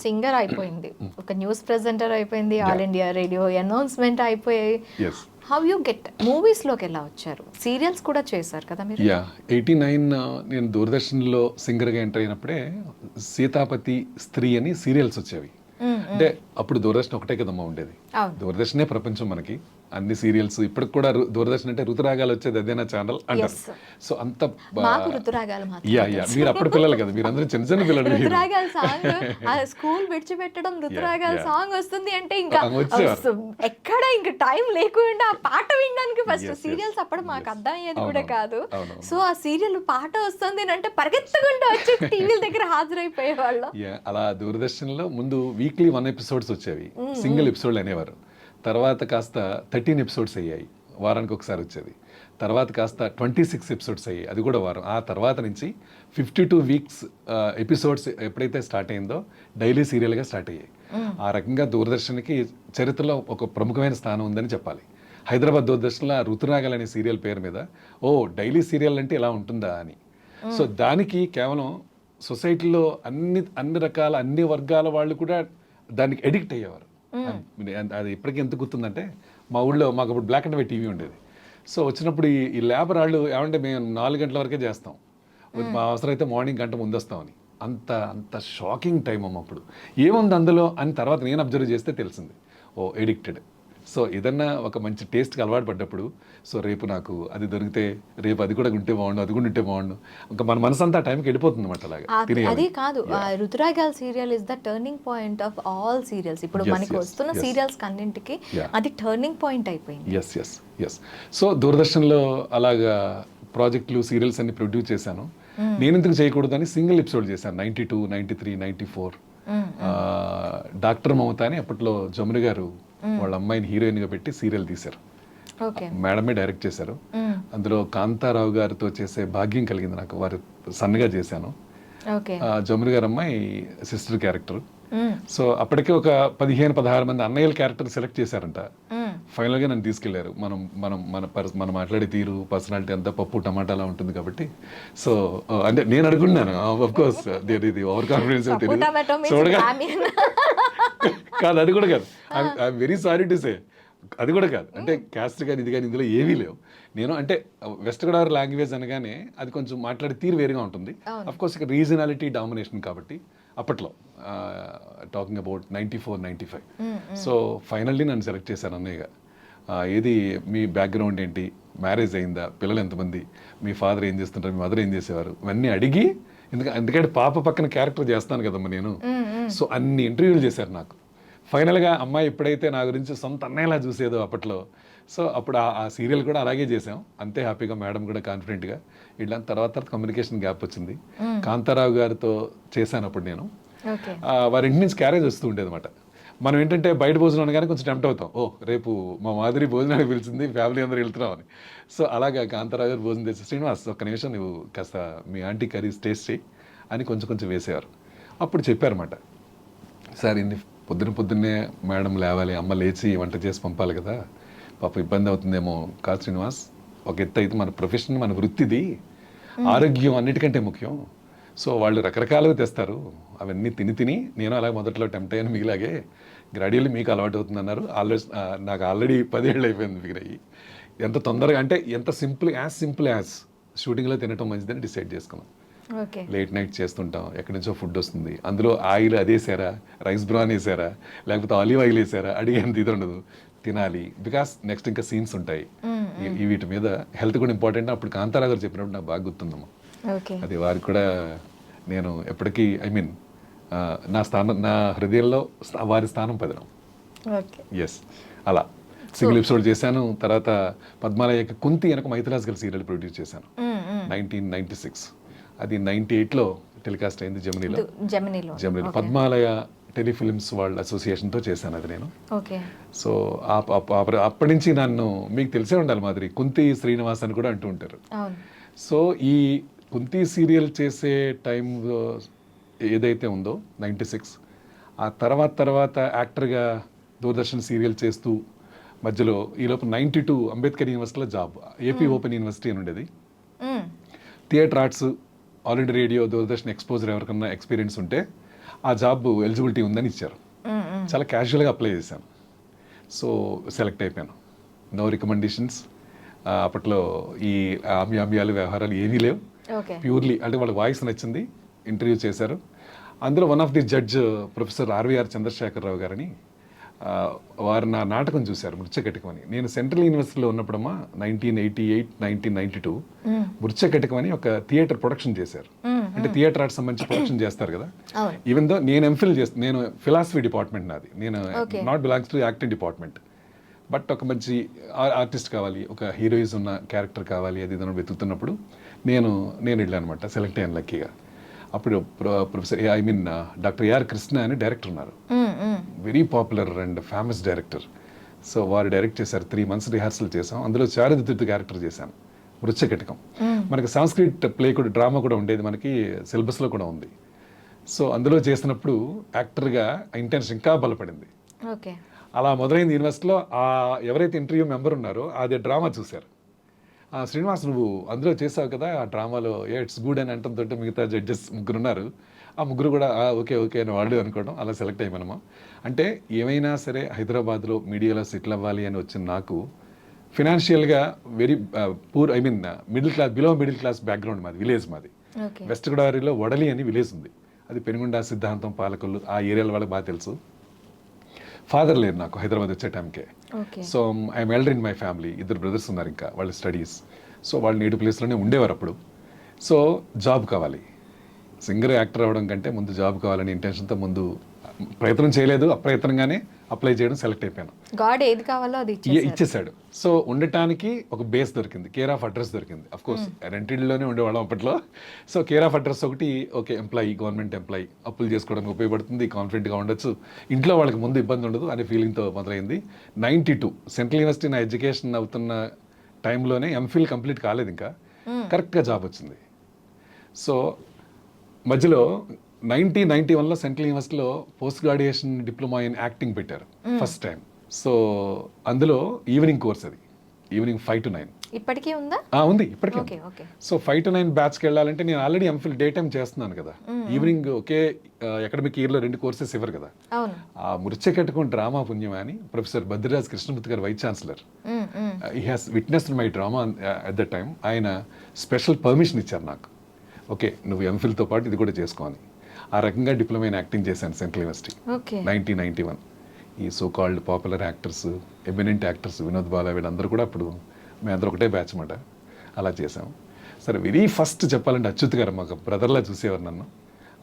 Singer అయిపోయింది, ఒక news presenter అయిపోయింది, ఆల్ ఇండియా రేడియో అనౌన్స్మెంట్ అయిపోయాయి. హౌ యూ గెట్ మూవీస్లోకి ఎలా వచ్చారు? సీరియల్స్ కూడా చేశారు కదా మీరు? 89 నేను దూరదర్శన్లో సింగర్గా ఎంటర్ అయినప్పుడే సీతాపతి స్త్రీ అని సీరియల్స్ వచ్చేవి. అంటే అప్పుడు దూరదర్శన్ ఒకటే కదమ్మా ఉండేది. దూరదర్శనే ప్రపంచం మనకి. అన్ని సీరియల్స్ ఇప్పటికి కూడా దూరదర్శన్ అంటే ఋతురాగాలు వచ్చేది అదేనా ఛానల్ అంటారు. సో అంత మీరు అప్పుడు పిల్లలు కదా, మీరు అందరూ చిన్న చిన్న పిల్లలు. ఋతురాగాలు సాంగ్, స్కూల్ విడిచిపెట్టడం, ఋతురాగాలు సాంగ్ వస్తుంది అంటే ఇంకా ఎక్కడ ఇంకా టైం లేకుండా ఆ పాట వినడానికి ఫస్ట్ సీరియల్స్ అప్పుడు మాకు అర్థం అయ్యేది కూడా కాదు. సో ఆ సీరియల్ పాట వస్తుంది అంటే పరిగెత్తుకుంటూ వచ్చి టీవీల దగ్గర హాజరైపోయే వాళ్ళు. అలా దూరదర్శన్ లో ముందు వీక్లీ 1 ఎపిసోడ్స్ వచ్చేవి, సింగిల్ ఎపిసోడ్ అనేవారు. తర్వాత కాస్త 13 ఎపిసోడ్స్ అయ్యాయి, వారానికి ఒకసారి వచ్చేది. తర్వాత కాస్త 26 ఎపిసోడ్స్ అయ్యాయి, అది కూడా వారం. ఆ తర్వాత నుంచి 52 వీక్స్ ఎపిసోడ్స్ ఎప్పుడైతే స్టార్ట్ అయిందో డైలీ సీరియల్గా స్టార్ట్ అయ్యాయి. ఆ రకంగా దూరదర్శన్కి చరిత్రలో ఒక ప్రముఖమైన స్థానం ఉందని చెప్పాలి. హైదరాబాద్ దూరదర్శన్లో ఋతురాగల్ అనే సీరియల్ పేరు మీద డైలీ సీరియల్ అంటే ఇలా ఉంటుందా అని. సో దానికి కేవలం సొసైటీలో అన్ని రకాల అన్ని వర్గాల వాళ్ళు కూడా దానికి ఎడిక్ట్ అయ్యేవారు. అది ఇప్పటికీ ఎంత గుర్తుందంటే, మా ఊళ్ళో మాకు అప్పుడు బ్లాక్ అండ్ వైట్ టీవీ ఉండేది. సో వచ్చినప్పుడు ఈ లేబర్ వాళ్ళు ఏమంటే మేము 4 గంటల వరకే చేస్తాం, మా అవసరం అయితే మార్నింగ్ గంట ముందు వస్తామని. అంత షాకింగ్ టైం అమ్మ అప్పుడు. ఏముంది అందులో అని తర్వాత నేను అబ్జర్వ్ చేస్తే తెలిసింది, ఎడిక్టెడ్. సో ఏదన్నా ఒక మంచి టేస్ట్కి అలవాటు పడ్డప్పుడు, సో రేపు నాకు అది దొరికితే రేపు అది కూడా ఉంటే బాగుండు, అది కూడా ఉంటే బాగుండు, ఇంకా మన మనసు అంతా టైంకి వెళ్ళిపోతుంది అన్నమాట. అలాగా అది కాదు, Ruturagal serial is the turning point of all serials. ఇప్పుడు మనకి వస్తున్న సీరియల్స్ కన్నింటికి అది టర్నింగ్ పాయింట్ అయిపోయింది. ఎస్. సో దూరదర్శన్లో అలాగా ప్రాజెక్టులు సీరియల్స్ అన్ని ప్రొడ్యూస్ చేశాను. నేను ఎందుకు చేయకూడదని సింగిల్ ఎపిసోడ్ చేశాను. 92, 93, 94 డాక్టర్ మమత అని అప్పట్లో జమున గారు వాళ్ళ అమ్మాయిని హీరోయిన్ గా పెట్టి సీరియల్ తీశారు. మేడమే డైరెక్ట్ చేశారు. అందులో కాంతారావు గారితో చేసే భాగ్యం కలిగింది నాకు. వారు సన్నగా చేశాను. జమున గారు అమ్మాయి సిస్టర్ క్యారెక్టర్. సో అప్పటికే ఒక 15-16 మంది అన్నయ్యల క్యారెక్టర్ సెలెక్ట్ చేశారంట. ఫైనల్ గా నన్ను తీసుకెళ్లారు. మనం మాట్లాడే తీరు, పర్సనాలిటీ అంతా పప్పు టమాటాలా ఉంటుంది కాబట్టి. సో అంటే నేను అనుకున్నాను, ఆఫ్ కోర్స్ ఇది ఓవర్ కాన్ఫిడెన్స్ చూడగా కాదు, అది కూడా కాదు. I'm very sorry to say, అది కూడా కాదు. అంటే క్యాస్ట్ కానీ ఇది కానీ ఇందులో ఏమీ లేవు. నేను అంటే వెస్ట్ గోదావరి లాంగ్వేజ్ అనగానే అది కొంచెం మాట్లాడే తీరు వేరుగా ఉంటుంది. అఫ్ కోర్స్ ఇక రీజనాలిటీ డామినేషన్ కాబట్టి అప్పట్లో టాకింగ్ అబౌట్ 94, 95. సో ఫైనల్లీ నన్ను సెలెక్ట్ చేశాను అన్నయ్యగా. ఏది మీ బ్యాక్గ్రౌండ్ ఏంటి, మ్యారేజ్ అయిందా, పిల్లలు ఎంతమంది, మీ ఫాదర్ ఏం చేస్తుంటారు, మీ మదర్ ఏం చేసేవారు, ఇవన్నీ అడిగి, ఎందుకంటే పాప పక్కన క్యారెక్టర్ చేస్తాను కదమ్మా నేను. సో అన్ని ఇంటర్వ్యూలు చేశారు నాకు. ఫైనల్గా అమ్మాయి ఎప్పుడైతే నా గురించి సొంత అన్నయ్యలా చూసేదో అప్పట్లో, సో అప్పుడు ఆ సీరియల్ కూడా అలాగే చేసాం. అంతే హ్యాపీగా, మేడం కూడా కాన్ఫిడెంట్గా. ఇట్లా తర్వాత కమ్యూనికేషన్ గ్యాప్ వచ్చింది. కాంతారావు గారితో చేశాను అప్పుడు నేను. వారి ఇంటి నుంచి క్యారేజ్ వస్తూ ఉండేది అనమాట. మనం ఏంటంటే బయట భోజనం అనగానే కొంచెం టెంప్ట్ అవుతాం, రేపు మా మాదిరి భోజనానికి పిలిచింది, ఫ్యామిలీ అందరూ వెళ్తున్నాం అని. సో అలాగా కాంతారావు గారు భోజనం చేసి, శ్రీనివాస్ ఒక్క నిమిషం నువ్వు కాస్త మీ ఆంటీ కర్రీస్ టేస్ట్ చేయి అని కొంచెం వేసేవారు. అప్పుడు చెప్పారన్నమాట, సార్ ఇన్ని పొద్దున్నే మేడం లేవాలి, అమ్మ లేచి వంట చేసి పంపాలి కదా, పాప ఇబ్బంది అవుతుందేమో. కాదు శ్రీనివాస్, ఒక ఎత్తు అయితే మన ప్రొఫెషన్, మన వృత్తిది, ఆరోగ్యం అన్నిటికంటే ముఖ్యం. సో వాళ్ళు రకరకాలుగా తెస్తారు, అవన్నీ తిని నేను అలాగే మొదట్లో టెంప్ట్ అయ్యాను, మీలాగే గ్రాడ్యువల్లీ మీకు అలవాటు అవుతుంది అన్నారు. నాకు ఆల్రెడీ 10 ఏళ్ళు అయిపోయింది ఫిగర్ అయ్యి. ఎంత తొందరగా అంటే ఎంత సింపుల్ యాజ్ షూటింగ్లో తినటం మంచిదని డిసైడ్ చేసుకున్నాం. లేట్ నైట్ చేస్తుంటాం, ఎక్కడి నుంచో ఫుడ్ వస్తుంది, అందులో ఆయిల్ అదేసారా, రైస్ బ్రాన్ వేసారా, లేకపోతే ఆలివ్ ఆయిల్ వేసారా, అడిగేంత ఇది ఉండదు, తినాలి. బికాస్ నెక్స్ట్ ఇంకా సీన్స్ ఉంటాయి. వీటి మీద హెల్త్ కూడా ఇంపార్టెంట్. అప్పుడు కాంతారావు గారు చెప్పినప్పుడు నాకు బాగా గుర్తుందమ్మా. అది వారికి కూడా నేను ఎప్పటికీ నా హృదయంలో వారి స్థానం పదినం. ఎస్, అలా సింగిల్ ఎపిసోడ్ చేశాను. తర్వాత పద్మాలయకి కుంతి వెనక మైథిలాస్ గారి సీరియల్ ప్రొడ్యూస్ చేశాను 1996. అది 98లో టెలికాస్ట్ అయింది జెమినీలో. పద్మాలయ టెలిఫిలిమ్స్ వాళ్ళ అసోసియేషన్తో చేశాను అది నేను. సో అప్పటి నుంచి నన్ను, మీకు తెలిసే ఉండాలి మాదిరి, కుంతి శ్రీనివాస్ అని కూడా అంటూ ఉంటారు. సో ఈ కుంతి సీరియల్ చేసే టైం ఏదైతే ఉందో 96, ఆ తర్వాత యాక్టర్గా దూరదర్శన్ సీరియల్ చేస్తూ మధ్యలో ఈలోపు 92 అంబేద్కర్ యూనివర్సిటీలో జాబ్, ఏపీ ఓపెన్ యూనివర్సిటీ అని ఉండేది. Theatre arts, all India radio, Doordarshan exposure ఎవరికన్నా ఎక్స్పీరియన్స్ ఉంటే ఆ జాబ్ ఎలిజిబిలిటీ ఉందని ఇచ్చారు. చాలా క్యాజువల్గా అప్లై చేశాను. సో సెలెక్ట్ అయిపోయాను. No recommendations. అప్పట్లో ఈ ఆమ్యామ్యాలు వ్యవహారాలు ఏమీ లేవు. ప్యూర్లీ అంటే వాళ్ళ వాయిస్ నచ్చింది, ఇంటర్వ్యూ చేశారు. అందులో one of the judge professor RVR Chandrasekhara Rao గారని, వారు నా నాటకం చూశారు మృత్యకటికం అని. నేను సెంట్రల్ యూనివర్సిటీలో ఉన్నప్పుడమ్మా 1988, 1992 మృత్యకటికం అని ఒక థియేటర్ ప్రొడక్షన్ చేశారు. అంటే థియేటర్ ఆర్ట్స్ సంబంధించి ప్రొడక్షన్ చేస్తారు కదా. ఈవెన్ దో నేను ఎంఫిల్ చేస్తాను, నేను ఫిలాసఫీ డిపార్ట్మెంట్ నాది, నేను not belongs to acting department. But ఒక మంచి ఆర్టిస్ట్ కావాలి, ఒక హీరోయిజ్ ఉన్న క్యారెక్టర్ కావాలి, అది ఇదని వెతుకుతున్నప్పుడు నేను వెళ్ళాను అనమాట. సెలెక్ట్ అయ్యాను లక్కీగా. అప్పుడు ప్రొఫెసర్ డాక్టర్ ఏఆర్ కృష్ణ అని డైరెక్టర్ ఉన్నారు, very popular and famous director. So వారు డైరెక్ట్ చేశారు. 3 months రిహార్సల్ చేసాం. అందులో చారుదత్త క్యారెక్టర్ చేశాను, మృత్యకటికం. మనకి సంస్కృత్ ప్లే కూడా, డ్రామా కూడా ఉండేది, మనకి సిలబస్లో కూడా ఉంది. సో అందులో చేసినప్పుడు యాక్టర్గా ఇంటెన్షన్ ఇంకా బలపడింది. అలా మొదలైంది యూనివర్సిటీలో. ఎవరైతే ఇంటర్వ్యూ మెంబర్ ఉన్నారో అది డ్రామా చూశారు. శ్రీనివాస్ నువ్వు అందులో చేసావు కదా ఆ డ్రామాలో, ఇట్స్ గుడ్ అని అంటంతో మిగతా జడ్జెస్ 3 ఉన్నారు. ఆ 3 కూడా ఓకే ఓకే అని వాళ్ళు అనుకోవడం, అలా సెలెక్ట్ అయ్యామనమా. అంటే ఏమైనా సరే హైదరాబాద్లో మీడియాలో సెటిల్ అవ్వాలి అని వచ్చిన నాకు ఫినాన్షియల్గా very poor, middle class, below middle class background మాది, విలేజ్ మాది. వెస్ట్ గోదావరిలో వడలి అని విలేజ్ ఉంది, అది పెనుగొండ, సిద్ధాంతం, పాలకొల్లు, ఆ ఏరియాల వాళ్ళకి బాగా తెలుసు. ఫాదర్ లేరు నాకు హైదరాబాద్ వచ్చే టైంకే. So I'm elder in my family. 2 brothers ఉన్నారు ఇంకా, వాళ్ళ స్టడీస్. సో వాళ్ళు నేటివ్ ప్లేస్లోనే ఉండేవారు అప్పుడు. సో జాబ్ కావాలి, సింగర్ యాక్టర్ అవ్వడం కంటే ముందు జాబ్ కావాలని ఇంటెన్షన్తో ముందు ప్రయత్నం చేయలేదు, అప్రయత్నంగానే అప్లై చేయడం, సెలెక్ట్ అయిపోయాను. గాడ్ ఏది కావాలో అది ఇచ్చేసాడు. సో ఉండటానికి ఒక బేస్ దొరికింది, కేర్ ఆఫ్ అడ్రస్ దొరికింది. అఫ్ కోర్స్ రెంటిల్లోనే ఉండేవాళ్ళం అప్పట్లో. సో కేర్ ఆఫ్ అడ్రస్ ఒకటి, ఓకే ఎంప్లాయీ, గవర్నమెంట్ ఎంప్లాయీ, అప్పులు చేసుకోవడానికి ఉపయోగపడుతుంది, కాన్ఫిడెంట్గా ఉండొచ్చు, ఇంట్లో వాళ్ళకి ముందు ఇబ్బంది ఉండదు అనే ఫీలింగ్తో మొదలైంది. 92 సెంట్రల్ యూనివర్సిటీ నా ఎడ్యుకేషన్ అవుతున్న టైంలోనే ఎంఫిల్ కంప్లీట్ కాలేదు ఇంకా, కరెక్ట్గా జాబ్ వచ్చింది. సో మధ్యలో 1991లో సెంట్రల్ యూనివర్సిటీలో post graduation diploma in acting పెట్టారు ఫస్ట్ టైం. సో అందులో ఈవినింగ్ కోర్స్, అది ఈవినింగ్ 5 to 9. ఇప్పటికీ ఉందా? ఉంది, ఇప్పటికీ. సో 5 to 9 బ్యాచ్కి వెళ్ళాలంటే నేను ఆల్రెడీ ఎంఫిల్ డే టైం చేస్తున్నాను కదా, ఈవినింగ్ ఒకే అకాడమిక్ ఇయర్లో 2 courses ఇవ్వరు కదా. ఆ మృత్యకటికం డ్రామా పుణ్యమా అని ప్రొఫెసర్ బద్రిరాజ్ కృష్ణమూర్తి గారు, vice chancellor, he has witnessed my drama at the time. ఆయన స్పెషల్ పర్మిషన్ ఇచ్చారు నాకు, ఓకే నువ్వు ఎంఫిల్తో పాటు ఇది కూడా చేసుకోవాలి. ఆ రకంగా డిప్లొమా ఇన్ యాక్టింగ్ చేశాను సెంట్రల్ యూనివర్సిటీ 1991. ఈ so called popular actors, eminent actors, Vinod Bala, వీళ్ళందరూ కూడా అప్పుడు మేమందరూ ఒకటే బ్యాచ్ అన్నమాట. అలా చేసాం. సరే వెరీ ఫస్ట్ చెప్పాలంటే అచ్యుత్ గారు మాకు బ్రదర్లా చూసేవారు నన్ను.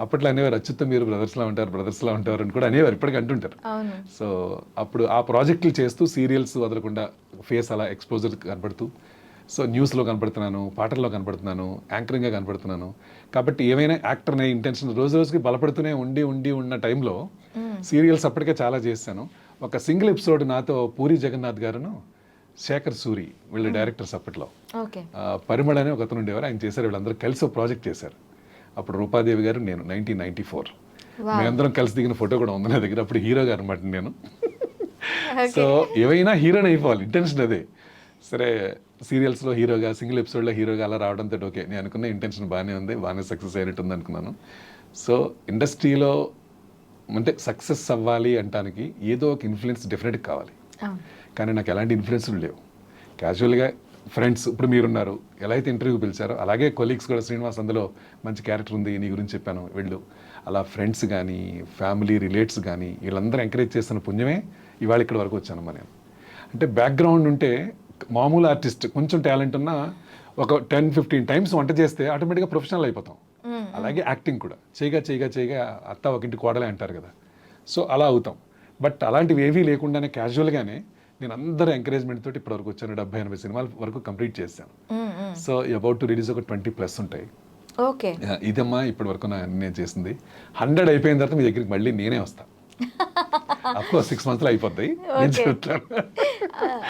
అప్పట్లో అనేవారు, అచ్యుత్ మీరు బ్రదర్స్లా ఉంటారు అని కూడా అనేవారు, ఇప్పటికీ అంటుంటారు. సో అప్పుడు ఆ ప్రాజెక్టులు చేస్తూ సీరియల్స్ వదలకుండా ఫేస్ అలా ఎక్స్పోజర్ కనపడుతూ, సో న్యూస్లో కనపడుతున్నాను, పాటల్లో కనపడుతున్నాను, యాంకరింగ్గా కనపడుతున్నాను. కాబట్టి ఏమైనా యాక్టర్ అనే ఇంటెన్షన్ రోజు రోజుకి బలపడుతూనే ఉన్న టైంలో సీరియల్స్ అప్పటికే చాలా చేశాను. ఒక సింగిల్ ఎపిసోడ్ నాతో పూరి జగన్నాథ్ గారును, శేఖర్ సూరి, వీళ్ళ డైరెక్టర్స్ అప్పట్లో, పరిమళ అని ఒక అతను ఉండేవారు, ఆయన చేశారు. వీళ్ళందరూ కలిసి ఒక ప్రాజెక్ట్ చేశారు. అప్పుడు రూపాదేవి గారు, నేను 1994 మేమందరం కలిసి దిగిన ఫోటో కూడా ఉంది నా దగ్గర. అప్పుడు హీరో గారు అనమాట నేను. సో ఏమైనా హీరోని అయిపోవాలి, ఇంటెన్షన్ అదే. సరే సీరియల్స్లో హీరోగా, సింగిల్ ఎపిసోడ్లో హీరోగా అలా రావడంతో ఓకే, నేను అనుకున్న ఇంటెన్షన్ బాగానే ఉంది, బాగానే సక్సెస్ అయినట్టుంది అనుకున్నాను. సో ఇండస్ట్రీలో అంటే సక్సెస్ అవ్వాలి అంటానికి ఏదో ఒక ఇన్ఫ్లుయెన్స్ డెఫినెట్గా కావాలి. కానీ నాకు ఎలాంటి ఇన్ఫ్లుయెన్స్లు లేవు. క్యాజువల్గా ఫ్రెండ్స్, ఇప్పుడు మీరున్నారు, ఎలా అయితే ఇంటర్వ్యూకి పిలిచారో అలాగే కొలీగ్స్ కూడా, శ్రీనివాస్ అందులో మంచి క్యారెక్టర్ ఉంది, నీ గురించి చెప్పాను వెళ్ళు, అలా ఫ్రెండ్స్ కానీ ఫ్యామిలీ రిలేట్స్ కానీ వీళ్ళందరూ ఎంకరేజ్ చేస్తున్న పుణ్యమే ఇవాళ ఇక్కడ వరకు వచ్చానమ్మా నేను. అంటే బ్యాక్గ్రౌండ్ ఉంటే మామూలు ఆర్టిస్ట్ కొంచెం టాలెంట్ ఉన్నా ఒక 10-15 times వంట చేస్తే ఆటోమేటిక్గా ప్రొఫెషనల్ అయిపోతాం. అలాగే యాక్టింగ్ కూడా చేయగా అత్త ఒక ఇంటి కోడలే అంటారు కదా, సో అలా అవుతాం. బట్ అలాంటివి ఏవీ లేకుండానే క్యాజువల్గానే నేను అందరూ ఎంకరేజ్మెంట్ తోటి ఇప్పటివరకు వచ్చాను. 70-80 సినిమాల వరకు కంప్లీట్ చేశాను. సో అబౌట్ టు రిలీజ్ ఒక 20+ ఉంటాయి. ఓకే, ఇదమ్మా ఇప్పటి వరకు నేను చేసింది. 100 అయిపోయిన తర్వాత మీ దగ్గరికి మళ్ళీ నేనే వస్తాను. అఫ్కోర్స్ 6 monthsలో అయిపోతాయి, నేను చెప్తాను.